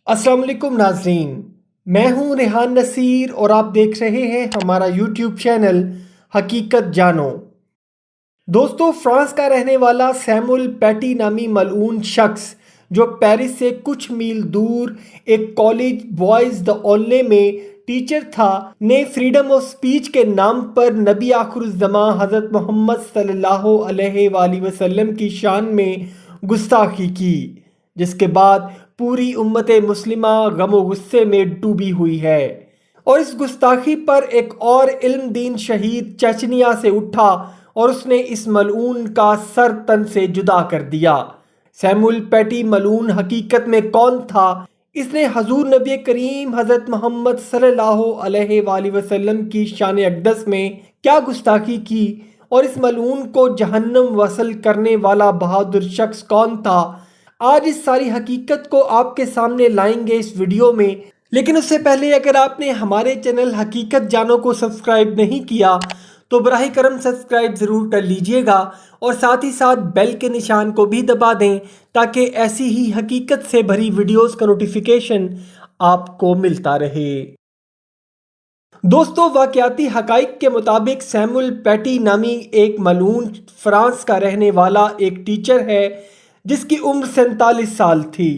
السلام علیکم ناظرین، میں ہوں ریحان نصیر اور آپ دیکھ رہے ہیں ہمارا یوٹیوب چینل حقیقت جانو۔ دوستو، فرانس کا رہنے والا سیمول پیٹی نامی ملعون شخص جو پیرس سے کچھ میل دور ایک کالج بوائز دی اونلے میں ٹیچر تھا نے فریڈم آف سپیچ کے نام پر نبی آخر الزماں حضرت محمد صلی اللہ علیہ وآلہ وسلم کی شان میں گستاخی کی، جس کے بعد پوری امت مسلمہ غم و غصے میں ڈوبی ہوئی ہے۔ اور اس گستاخی پر ایک اور علم دین شہید چچنیا سے اٹھا اور اس نے اس ملعون کا سر تن سے جدا کر دیا۔ سیمول پیٹی ملعون حقیقت میں کون تھا؟ اس نے حضور نبی کریم حضرت محمد صلی اللہ علیہ وآلہ وسلم کی شان اقدس میں کیا گستاخی کی اور اس ملعون کو جہنم وصل کرنے والا بہادر شخص کون تھا؟ آج اس ساری حقیقت کو آپ کے سامنے لائیں گے اس ویڈیو میں، لیکن اس سے پہلے اگر آپ نے ہمارے چینل حقیقت جانو کو سبسکرائب نہیں کیا تو براہ کرم سبسکرائب ضرور کر لیجئے گا اور ساتھ ہی ساتھ بیل کے نشان کو بھی دبا دیں تاکہ ایسی ہی حقیقت سے بھری ویڈیوز کا نوٹیفیکیشن آپ کو ملتا رہے۔ دوستو، واقعاتی حقائق کے مطابق سیمول پیٹی نامی ایک ملعون فرانس کا رہنے والا ایک ٹیچر ہے جس کی عمر 47 سال تھی۔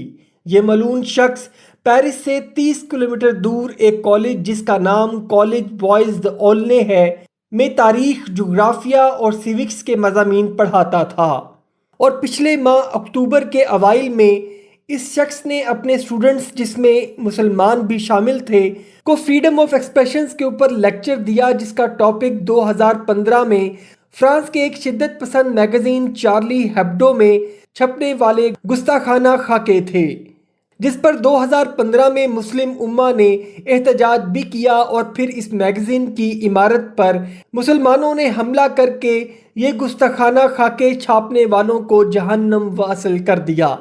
یہ ملعون شخص پیرس سے 30 کلومیٹر دور ایک کالج جس کا نام کالج بوائز دی اونلے ہے میں تاریخ، جغرافیہ اور سیوکس کے مضامین پڑھاتا تھا، اور پچھلے ماہ اکتوبر کے اوائل میں اس شخص نے اپنے اسٹوڈنٹس، جس میں مسلمان بھی شامل تھے، کو فریڈم آف ایکسپریشنز کے اوپر لیکچر دیا جس کا ٹاپک 2015 میں فرانس کے ایک شدت پسند میگزین چارلی ہیبڈو میں چھپنے والے گستاخانہ خاکے تھے، جس پر 2015 میں مسلم امہ نے احتجاج بھی کیا اور پھر اس میگزین کی عمارت پر مسلمانوں نے حملہ کر کے یہ گستاخانہ خاکے چھاپنے والوں کو جہنم واصل کر دیا۔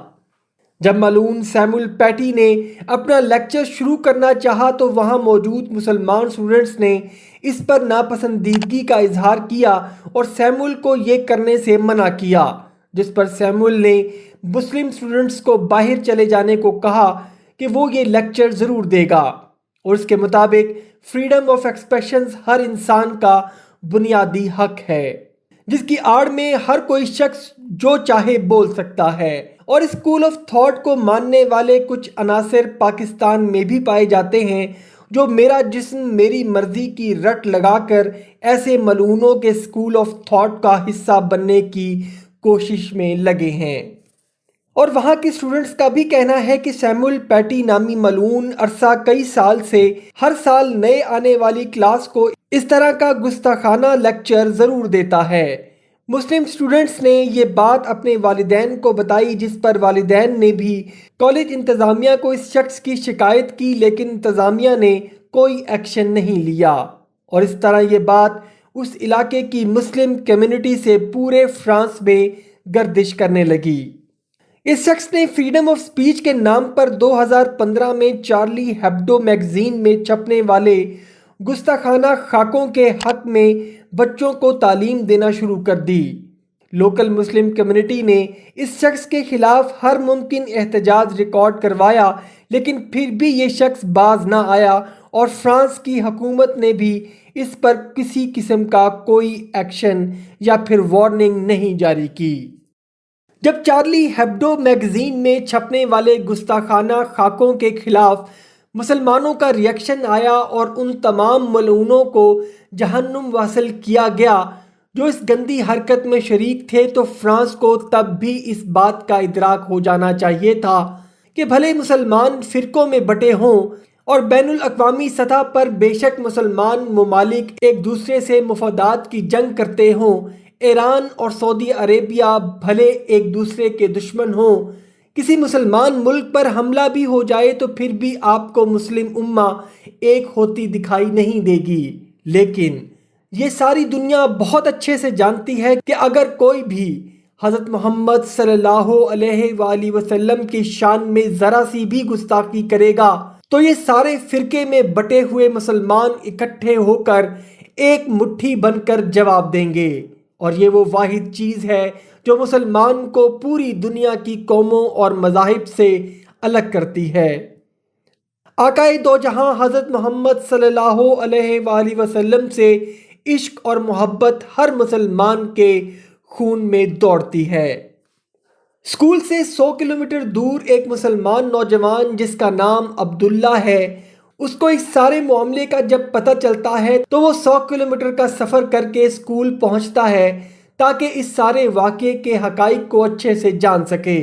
جب ملعون سیمول پیٹی نے اپنا لیکچر شروع کرنا چاہا تو وہاں موجود مسلمان اسٹوڈنٹس نے اس پر ناپسندیدگی کا اظہار کیا اور سیمول کو یہ کرنے سے منع کیا، جس پر سیمول نے مسلم اسٹوڈنٹس کو باہر چلے جانے کو کہا کہ وہ یہ لیکچر ضرور دے گا، اور اس کے مطابق فریڈم آف ایکسپریشنز ہر انسان کا بنیادی حق ہے، جس کی آڑ میں ہر کوئی شخص جو چاہے بول سکتا ہے۔ اور اسکول آف تھاٹ کو ماننے والے کچھ عناصر پاکستان میں بھی پائے جاتے ہیں جو میرا جسم میری مرضی کی رٹ لگا کر ایسے ملعونوں کے اسکول آف تھاٹ کا حصہ بننے کی کوشش میں لگے ہیں۔ اور وہاں کے اسٹوڈنٹس کا بھی کہنا ہے کہ سیمول پیٹی نامی ملعون عرصہ کئی سال سے ہر سال نئے آنے والی کلاس کو اس طرح کا گستاخانہ لیکچر ضرور دیتا ہے۔ مسلم اسٹوڈنٹس نے یہ بات اپنے والدین کو بتائی، جس پر والدین نے بھی کالج انتظامیہ کو اس شخص کی شکایت کی، لیکن انتظامیہ نے کوئی ایکشن نہیں لیا، اور اس طرح یہ بات اس علاقے کی مسلم کمیونٹی سے پورے فرانس میں گردش کرنے لگی۔ اس شخص نے فریڈم آف سپیچ کے نام پر 2015 میں چارلی ہیبڈو میگزین میں چھپنے والے گستاخانہ خاکوں کے حق میں بچوں کو تعلیم دینا شروع کر دی۔ لوکل مسلم کمیونٹی نے اس شخص کے خلاف ہر ممکن احتجاج ریکارڈ کروایا، لیکن پھر بھی یہ شخص باز نہ آیا اور فرانس کی حکومت نے بھی اس پر کسی قسم کا کوئی ایکشن یا پھر وارننگ نہیں جاری کی۔ جب چارلی ہیبڈو میگزین میں چھپنے والے گستاخانہ خاکوں کے خلاف مسلمانوں کا ری ایکشن آیا اور ان تمام ملعونوں کو جہنم واصل کیا گیا جو اس گندی حرکت میں شریک تھے، تو فرانس کو تب بھی اس بات کا ادراک ہو جانا چاہیے تھا کہ بھلے مسلمان فرقوں میں بٹے ہوں اور بین الاقوامی سطح پر بے شک مسلمان ممالک ایک دوسرے سے مفادات کی جنگ کرتے ہوں، ایران اور سعودی عربیہ بھلے ایک دوسرے کے دشمن ہوں، کسی مسلمان ملک پر حملہ بھی ہو جائے تو پھر بھی آپ کو مسلم امہ ایک ہوتی دکھائی نہیں دے گی۔ لیکن یہ ساری دنیا بہت اچھے سے جانتی ہے کہ اگر کوئی بھی حضرت محمد صلی اللہ علیہ وآلہ وسلم کی شان میں ذرا سی بھی گستاخی کرے گا تو یہ سارے فرقے میں بٹے ہوئے مسلمان اکٹھے ہو کر ایک مٹھی بن کر جواب دیں گے، اور یہ وہ واحد چیز ہے جو مسلمان کو پوری دنیا کی قوموں اور مذاہب سے الگ کرتی ہے۔ آقائے دو جہاں حضرت محمد صلی اللہ علیہ وآلہ وسلم سے عشق اور محبت ہر مسلمان کے خون میں دوڑتی ہے۔ اسکول سے 100 کلومیٹر دور ایک مسلمان نوجوان جس کا نام عبداللہ ہے، اس کو اس سارے معاملے کا جب پتہ چلتا ہے تو وہ 100 کلومیٹر کا سفر کر کے اسکول پہنچتا ہے تاکہ اس سارے واقعے کے حقائق کو اچھے سے جان سکے۔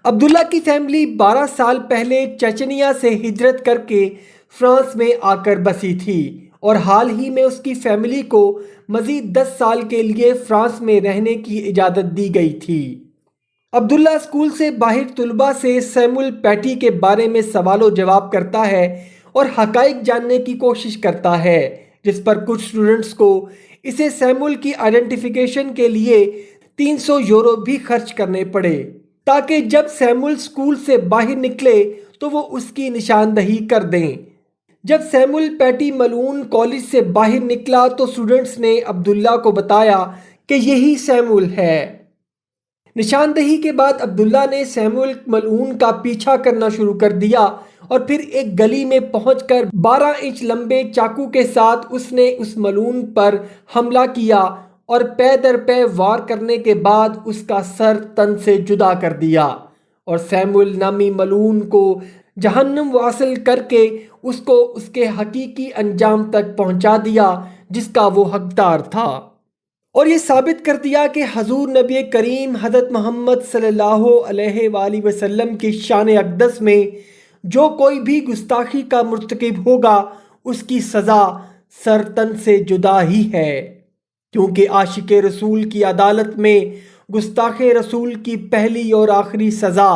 عبداللہ کی فیملی 12 سال پہلے چچنیا سے ہجرت کر کے فرانس میں آ کر بسی تھی اور حال ہی میں اس کی فیملی کو مزید 10 سال کے لیے فرانس میں رہنے کی اجازت دی گئی تھی۔ عبداللہ اسکول سے باہر طلباء سے سیمول پیٹی کے بارے میں سوال و جواب کرتا ہے اور حقائق جاننے کی کوشش کرتا ہے، جس پر کچھ اسٹوڈنٹس کو اسے سیمول کی آئیڈینٹیفیکیشن کے لیے 300 یورو بھی خرچ کرنے پڑے تاکہ جب سیمول اسکول سے باہر نکلے تو وہ اس کی نشاندہی کر دیں۔ جب سیمول پیٹی ملعون کالج سے باہر نکلا تو اسٹوڈنٹس نے عبداللہ کو بتایا کہ یہی سیمول ہے۔ نشاندہی کے بعد عبداللہ نے سیمول ملعون کا پیچھا کرنا شروع کر دیا اور پھر ایک گلی میں پہنچ کر 12 انچ لمبے چاقو کے ساتھ اس نے اس ملعون پر حملہ کیا اور پے در پے وار کرنے کے بعد اس کا سر تن سے جدا کر دیا اور سیمول نامی ملعون کو جہنم واصل کر کے اس کو اس کے حقیقی انجام تک پہنچا دیا جس کا وہ حقدار تھا، اور یہ ثابت کر دیا کہ حضور نبی کریم حضرت محمد صلی اللہ علیہ وآلہ وسلم کی شان اقدس میں جو کوئی بھی گستاخی کا مرتکب ہوگا اس کی سزا سر تن سے جدا ہی ہے، کیونکہ عاشق رسول کی عدالت میں گستاخ رسول کی پہلی اور آخری سزا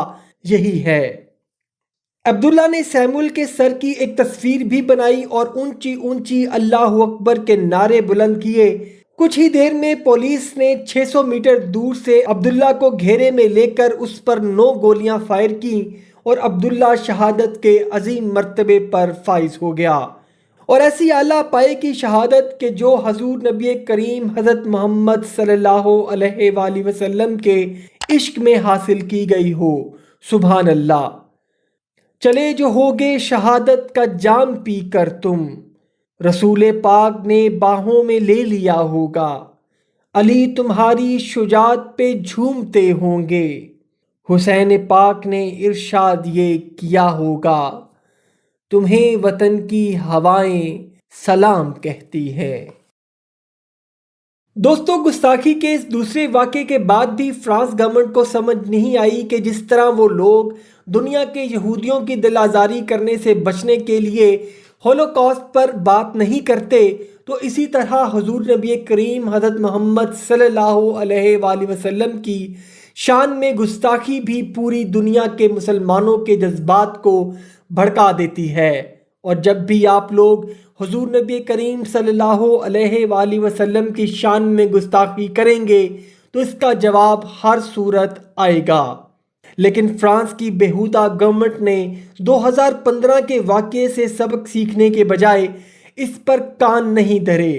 یہی ہے۔ عبداللہ نے سیمول کے سر کی ایک تصویر بھی بنائی اور اونچی اونچی اللہ اکبر کے نعرے بلند کیے۔ کچھ ہی دیر میں پولیس نے 600 میٹر دور سے عبداللہ کو گھیرے میں لے کر اس پر 9 گولیاں فائر کیں اور عبداللہ شہادت کے عظیم مرتبے پر فائز ہو گیا، اور ایسی اعلیٰ پائے کی شہادت کہ جو حضور نبی کریم حضرت محمد صلی اللہ علیہ وآلہ وسلم کے عشق میں حاصل کی گئی ہو۔ سبحان اللہ۔ چلے جو ہوگے شہادت کا جام پی کر تم، رسول پاک نے باہوں میں لے لیا ہوگا، علی تمہاری شجاعت پہ جھومتے ہوں گے، حسین پاک نے ارشاد یہ کیا ہوگا، تمہیں وطن کی ہوائیں سلام کہتی ہے۔ دوستو، گستاخی کے اس دوسرے واقعے کے بعد بھی فرانس گورنمنٹ کو سمجھ نہیں آئی کہ جس طرح وہ لوگ دنیا کے یہودیوں کی دل آزاری کرنے سے بچنے کے لیے ہولوکاسٹ پر بات نہیں کرتے، تو اسی طرح حضور نبی کریم حضرت محمد صلی اللہ علیہ وآلہ وسلم کی شان میں گستاخی بھی پوری دنیا کے مسلمانوں کے جذبات کو بھڑکا دیتی ہے، اور جب بھی آپ لوگ حضور نبی کریم صلی اللہ علیہ وآلہ وسلم کی شان میں گستاخی کریں گے تو اس کا جواب ہر صورت آئے گا۔ لیکن فرانس کی بیہودہ گورنمنٹ نے 2015 کے واقعے سے سبق سیکھنے کے بجائے اس پر کان نہیں دھرے،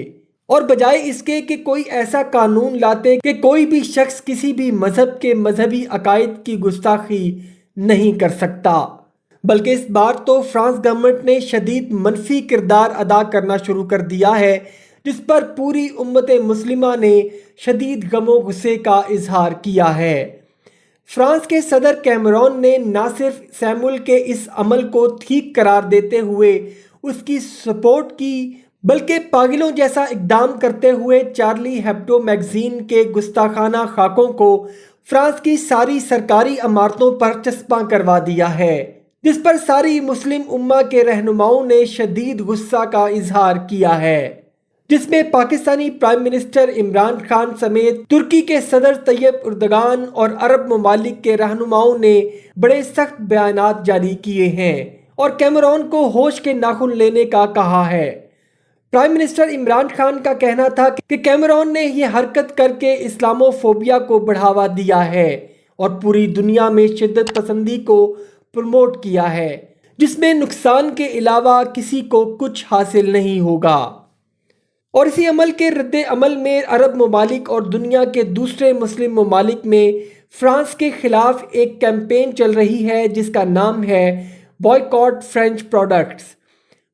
اور بجائے اس کے کہ کوئی ایسا قانون لاتے کہ کوئی بھی شخص کسی بھی مذہب کے مذہبی عقائد کی گستاخی نہیں کر سکتا، بلکہ اس بار تو فرانس گورنمنٹ نے شدید منفی کردار ادا کرنا شروع کر دیا ہے، جس پر پوری امت مسلمہ نے شدید غم و غصے کا اظہار کیا ہے۔ فرانس کے صدر کیمرون نے نہ صرف سیمول کے اس عمل کو ٹھیک قرار دیتے ہوئے اس کی سپورٹ کی، بلکہ پاگلوں جیسا اقدام کرتے ہوئے چارلی ہیبڈو میگزین کے گستاخانہ خاکوں کو فرانس کی ساری سرکاری عمارتوں پر چسپاں کروا دیا ہے، جس پر ساری مسلم امہ کے رہنماؤں نے شدید غصہ کا اظہار کیا ہے، جس میں پاکستانی پرائم منسٹر عمران خان سمیت ترکی کے صدر طیب اردگان اور عرب ممالک کے رہنماؤں نے بڑے سخت بیانات جاری کیے ہیں اور کیمرون کو ہوش کے ناخن لینے کا کہا ہے۔ پرائم منسٹر عمران خان کا کہنا تھا کہ کیمرون نے یہ حرکت کر کے اسلامو فوبیا کو بڑھاوا دیا ہے اور پوری دنیا میں شدت پسندی کو پروموٹ کیا ہے، جس میں نقصان کے علاوہ کسی کو کچھ حاصل نہیں ہوگا، اور اسی عمل کے رد عمل میں عرب ممالک اور دنیا کے دوسرے مسلم ممالک میں فرانس کے خلاف ایک کیمپین چل رہی ہے جس کا نام ہے بوائکاٹ فرینچ پروڈکٹس۔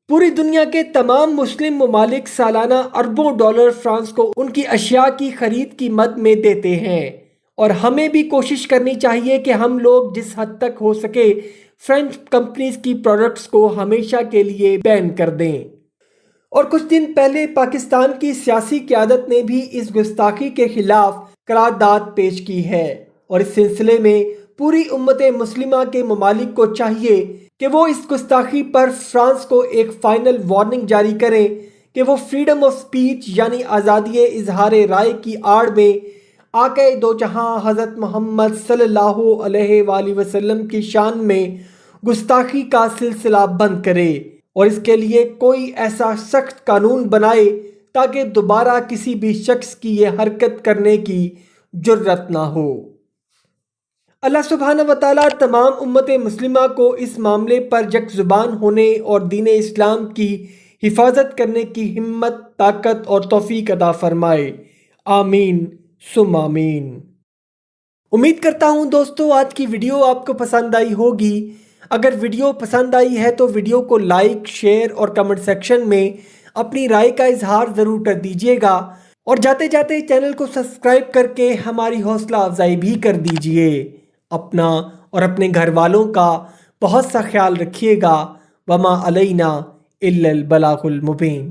پوری دنیا کے تمام مسلم ممالک سالانہ اربوں ڈالر فرانس کو ان کی اشیاء کی خرید کی مد میں دیتے ہیں، اور ہمیں بھی کوشش کرنی چاہیے کہ ہم لوگ جس حد تک ہو سکے فرینچ کمپنیز کی پروڈکٹس کو ہمیشہ کے لیے بین کر دیں۔ اور کچھ دن پہلے پاکستان کی سیاسی قیادت نے بھی اس گستاخی کے خلاف قرارداد پیش کی ہے، اور اس سلسلے میں پوری امت مسلمہ کے ممالک کو چاہیے کہ وہ اس گستاخی پر فرانس کو ایک فائنل وارننگ جاری کریں کہ وہ فریڈم آف سپیچ یعنی آزادی اظہار رائے کی آڑ میں آقا دو جہاں حضرت محمد صلی اللہ علیہ وآلہ وسلم کی شان میں گستاخی کا سلسلہ بند کرے، اور اس کے لیے کوئی ایسا سخت قانون بنائے تاکہ دوبارہ کسی بھی شخص کی یہ حرکت کرنے کی جرأت نہ ہو۔ اللہ سبحانہ وتعالیٰ تمام امت مسلمہ کو اس معاملے پر یک زبان ہونے اور دین اسلام کی حفاظت کرنے کی ہمت، طاقت اور توفیق عطا فرمائے، آمین ثم آمین۔ امید کرتا ہوں دوستو آج کی ویڈیو آپ کو پسند آئی ہوگی۔ اگر ویڈیو پسند آئی ہے تو ویڈیو کو لائک، شیئر اور کمنٹ سیکشن میں اپنی رائے کا اظہار ضرور کر دیجیے گا، اور جاتے جاتے چینل کو سبسکرائب کر کے ہماری حوصلہ افزائی بھی کر دیجیے۔ اپنا اور اپنے گھر والوں کا بہت سا خیال رکھیے گا۔ وما علینا الا البلاغ المبین۔